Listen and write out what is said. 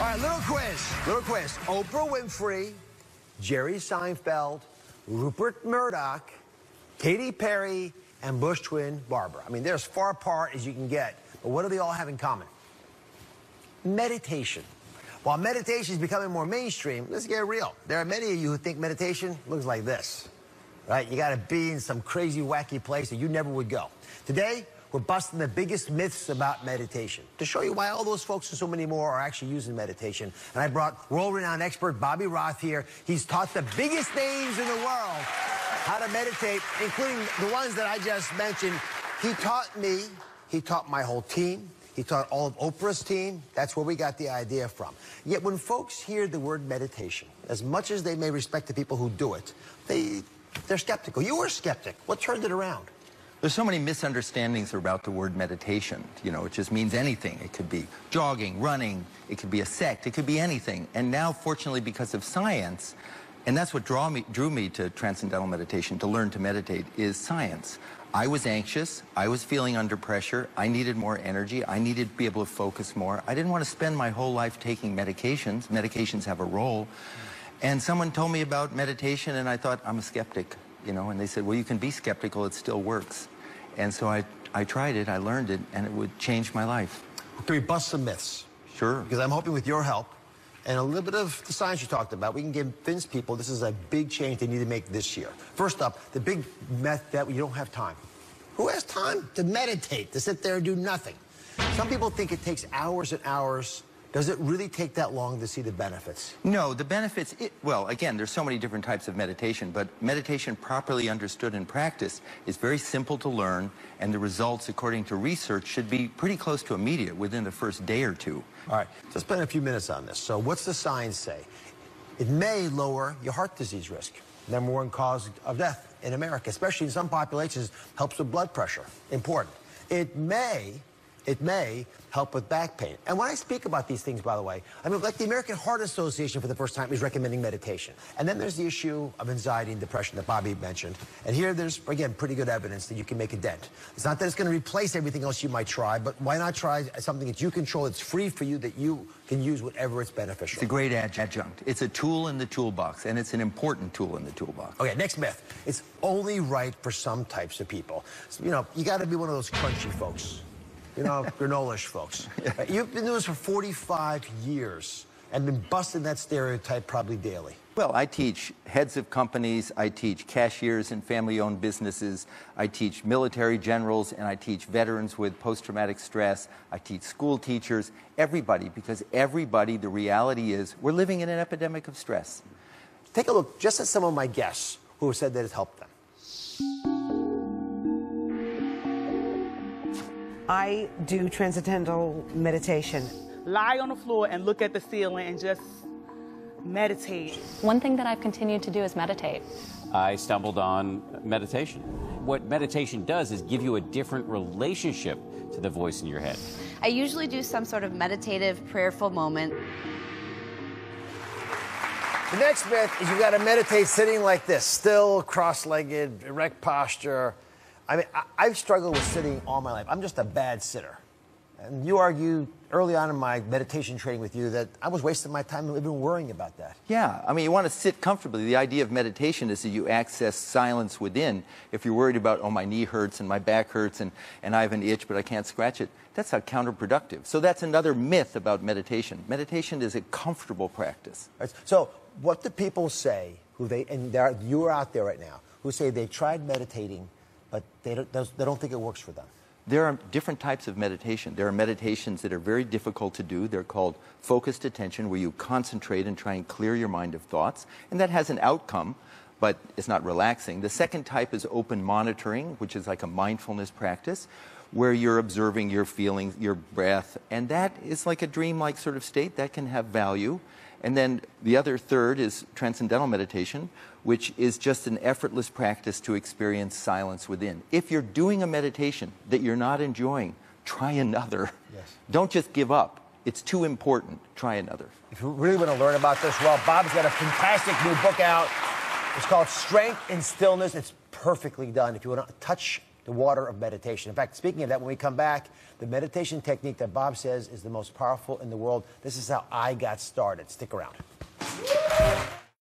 right, little quiz. Little quiz. Oprah Winfrey, Jerry Seinfeld, Rupert Murdoch, Katy Perry, and Bush twin Barbara. I mean, they're as far apart as you can get. But what do they all have in common? Meditation. While meditation is becoming more mainstream, let's get real. There are many of you who think meditation looks like this, right? You got to be in some crazy, wacky place that you never would go. Today, we're busting the biggest myths about meditation to show you why all those folks and so many more are actually using meditation. And I brought world-renowned expert Bobby Roth here. He's taught the biggest names in the world how to meditate, including the ones that I just mentioned. He taught me, he taught my whole team, he taught all of Oprah's team. That's where we got the idea from. Yet when folks hear the word meditation, as much as they may respect the people who do it, they're skeptical. You were a skeptic. What turned it around? There's so many misunderstandings about the word meditation. You know, it just means anything. It could be jogging, running, it could be a sect, it could be anything. And now, fortunately, because of science, and that's what drew me to Transcendental Meditation, to learn to meditate, is science. I was anxious, I was feeling under pressure, I needed more energy, I needed to be able to focus more. I didn't want to spend my whole life taking medications. Medications have a role. And someone told me about meditation, and I thought, I'm a skeptic. You know, and they said, well, you can be skeptical, it still works. And so I tried it, I learned it, and it would change my life. Can we bust some myths? Sure. Because I'm hoping with your help and a little bit of the science you talked about, we can convince people this is a big change they need to make this year. First up, the big myth that you don't have time. Who has time to meditate, to sit there and do nothing? Some people think it takes hours and hours. Does it really take that long to see the benefits? No, the benefits, well, again, there's so many different types of meditation, but meditation properly understood in practice is very simple to learn, and the results, according to research, should be pretty close to immediate within the first day or two. All right, let's spend a few minutes on this. So what's the science say? It may lower your heart disease risk, #1 cause of death in America, especially in some populations, helps with blood pressure. Important. It may help with back pain. And when I speak about these things, by the way, I mean, like the American Heart Association for the first time is recommending meditation. And then there's the issue of anxiety and depression that Bobby mentioned. And here there's, again, pretty good evidence that you can make a dent. It's not that it's going to replace everything else you might try, but why not try something that you control, that's free for you, that you can use whenever it's beneficial? It's a great adjunct. It's a tool in the toolbox, and it's an important tool in the toolbox. Okay, next myth. It's only right for some types of people. So, you know, you got to be one of those crunchy folks. You know, granola-ish folks. You've been doing this for 45 years and been busting that stereotype probably daily. Well, I teach heads of companies, I teach cashiers in family-owned businesses, I teach military generals, and I teach veterans with post-traumatic stress. I teach school teachers, everybody, because everybody, the reality is, we're living in an epidemic of stress. Take a look just at some of my guests who have said that it's helped them. I do transcendental meditation. Lie on the floor and look at the ceiling and just meditate. One thing that I've continued to do is meditate. I stumbled on meditation. What meditation does is give you a different relationship to the voice in your head. I usually do some sort of meditative, prayerful moment. The next myth is you got to meditate sitting like this, still, cross-legged, erect posture. I mean, I've struggled with sitting all my life. I'm just a bad sitter. And you argued early on in my meditation training with you that I was wasting my time even worrying about that. Yeah, I mean, you want to sit comfortably. The idea of meditation is that you access silence within. If you're worried about, oh, my knee hurts and my back hurts and I have an itch, but I can't scratch it, that's how counterproductive. So that's another myth about meditation. Meditation is a comfortable practice. Right. So what do people say, you're out there right now, who say they tried meditating, but they don't think it works for them? There are different types of meditation. There are meditations that are very difficult to do. They're called focused attention, where you concentrate and try and clear your mind of thoughts. And that has an outcome, but it's not relaxing. The second type is open monitoring, which is like a mindfulness practice, where you're observing your feelings, your breath. And that is like a dreamlike sort of state that can have value. And then the other third is transcendental meditation, which is just an effortless practice to experience silence within. If you're doing a meditation that you're not enjoying, try another. Yes. Don't just give up. It's too important. Try another. If you really want to learn about this, well, Bob's got a fantastic new book out. It's called Strength in Stillness. It's perfectly done. If you want to touch the water of meditation. In fact, speaking of that, when we come back, the meditation technique that Bob says is the most powerful in the world. This is how I got started. Stick around.